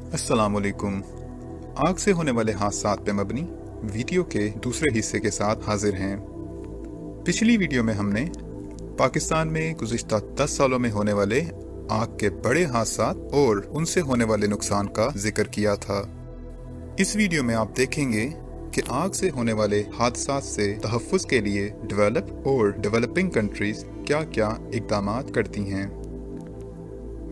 अस्सलामुअलैकुम। आग से होने वाले हादसात पे मबनी वीडियो के दूसरे हिस्से के साथ हाजिर हैं। पिछली वीडियो में हमने पाकिस्तान में गुज़िश्ता 10 सालों में होने वाले आग के बड़े हादसात और उनसे होने वाले नुकसान का जिक्र किया था। इस वीडियो में आप देखेंगे कि आग से होने वाले हादसात से तहफ़्फ़ुज़ के लिए डेवलप और डेवलपिंग कंट्रीज क्या क्या इक़दाम करती हैं।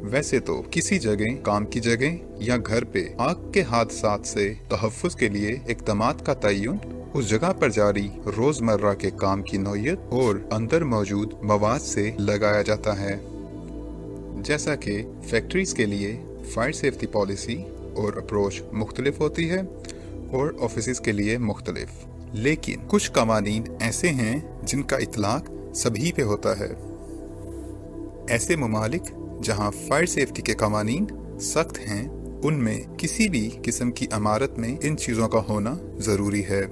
वैसे तो किसी जगह, काम की जगह या घर पे आग के हादसात से तहफ़्फ़ुज़ के लिए इक़दामात का तयन उस जगह पर जारी रोज़मर्रा के काम की नौइयत और अंदर मौजूद मवाद से लगाया जाता है। जैसा कि फैक्ट्रीज के लिए फायर सेफ्टी पॉलिसी और अप्रोच मुख्तलिफ होती है और ऑफिस के लिए मुख्तलिफ, लेकिन कुछ कवानीन ऐसे हैं जिनका इतलाक सभी पे होता है। ऐसे ममालिक जहां फायर सेफ्टी के कवानीन सख्त हैं, उनमें किसी भी किस्म की इमारत में इन चीज़ों का होना ज़रूरी है।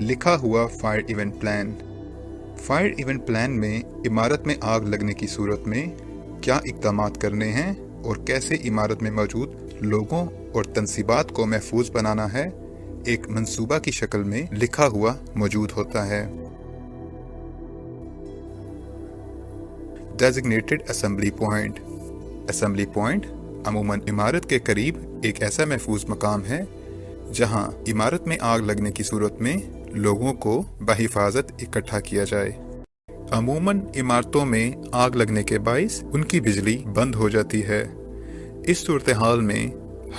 लिखा हुआ fire event plan. Fire event plan में इमारत में आग लगने की सूरत में क्या इक़दाम करने हैं और कैसे इमारत में मौजूद लोगों और तनसीबात को महफूज बनाना है, एक मंसूबा की शक्ल में लिखा हुआ मौजूद होता है। Designated assembly point. Assembly point अमूमन इमारत के करीब एक ऐसा महफूज मकाम है जहां इमारत में आग लगने की सूरत में लोगों को बहिफाजत इकट्ठा किया जाए। अमूमन इमारतों में आग लगने के बाइस उनकी बिजली बंद हो जाती है। इस सूरत हाल में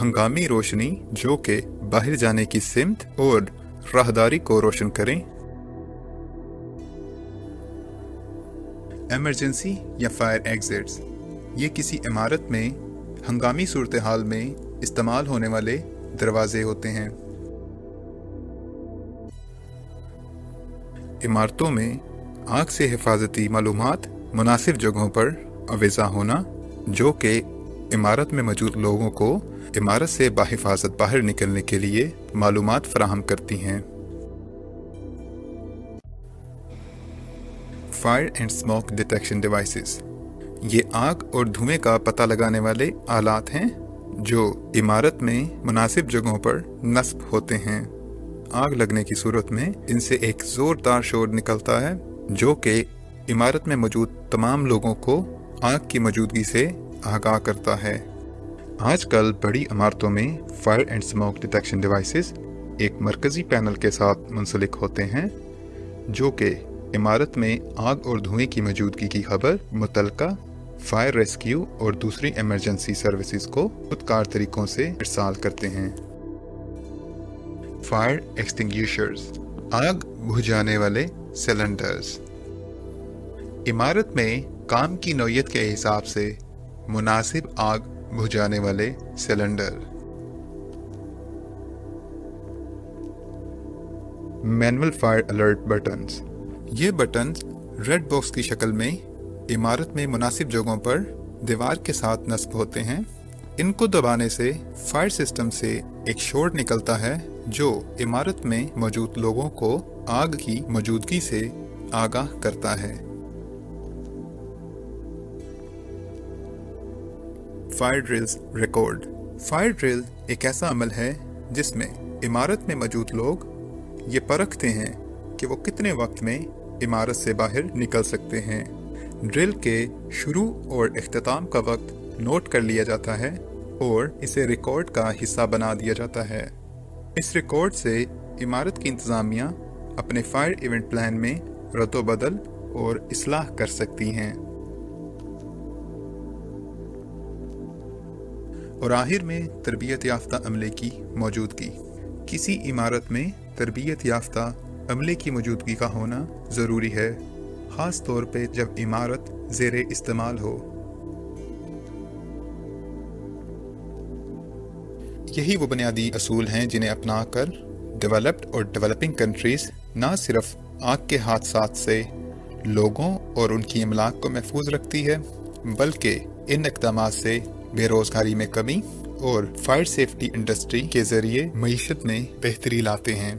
हंगामी रोशनी जो कि बाहर जाने की सिमत और राहदारी को रोशन करें। एमरजेंसी या फायर एग्जिट्स, ये किसी इमारत में हंगामी सूरत हाल में इस्तेमाल होने वाले दरवाजे होते हैं। इमारतों में आग से हिफाजती मालूमात मुनासिब जगहों पर अवेज़ा होना, जो कि इमारत में मौजूद लोगों को इमारत से बाहिफाजत बाहर निकलने के लिए मालूमात फराहम करती हैं। Fire and smoke detection devices, ये आग और धुएं का पता लगाने वाले आलात हैं जो इमारत में मुनासिब जगहों पर नस्ब होते हैं। आग लगने की सूरत में इनसे एक ज़ोरदार शोर निकलता है जो कि इमारत में मौजूद तमाम लोगों को आग की मौजूदगी से आगाह करता है। आजकल बड़ी इमारतों में fire and smoke detection devices एक मरकज़ी पैनल के साथ मुंसलिक होते हैं जो कि इमारत में आग और धुएं की मौजूदगी की खबर मुतलका फायर रेस्क्यू और दूसरी इमरजेंसी सर्विसेज को खुदकार तरीकों से इरसाल करते हैं। फायर एक्सटिंग्विशर्स, आग बुझाने वाले सिलेंडर्स। इमारत में काम की नौइयत के हिसाब से मुनासिब आग बुझाने वाले cylinder. Manual fire alert buttons, ये बटन्स रेड बॉक्स की शक्ल में इमारत में मुनासिब जगहों पर दीवार के साथ नस्ब होते हैं। इनको दबाने से फायर सिस्टम से एक शोर निकलता है जो इमारत में मौजूद लोगों को आग की मौजूदगी से आगाह करता है। Fire drills record. Fire drill एक ऐसा अमल है जिसमें इमारत में मौजूद लोग ये परखते हैं कि वो कितने वक्त में इमारत से बाहर निकल सकते हैं। ड्रिल के शुरू और इख्तिताम का वक्त नोट कर लिया जाता है और इसे रिकॉर्ड का हिस्सा बना दिया जाता है। इस रिकॉर्ड से इमारत की इंतज़ामिया अपने फायर इवेंट प्लान में रद्द-ओ-बदल और इस्लाह कर सकती हैं। और आखिर में तरबियत याफ्ता अमले की मौजूदगी। किसी इमारत में तरबियत याफ्ता अमले की मौजूदगी का होना ज़रूरी है, ख़ास तौर पे जब इमारत ज़ेरे इस्तेमाल हो। यही वो बुनियादी असूल हैं जिन्हें अपनाकर डेवलप्ड और डेवलपिंग कंट्रीज़ न सिर्फ आग के हादसात से लोगों और उनकी इमलाक को महफूज रखती है, बल्कि इन इक़दामात से बेरोज़गारी में कमी और फायर सेफ्टी इंडस्ट्री के ज़रिए मईशत में बेहतरी लाते हैं।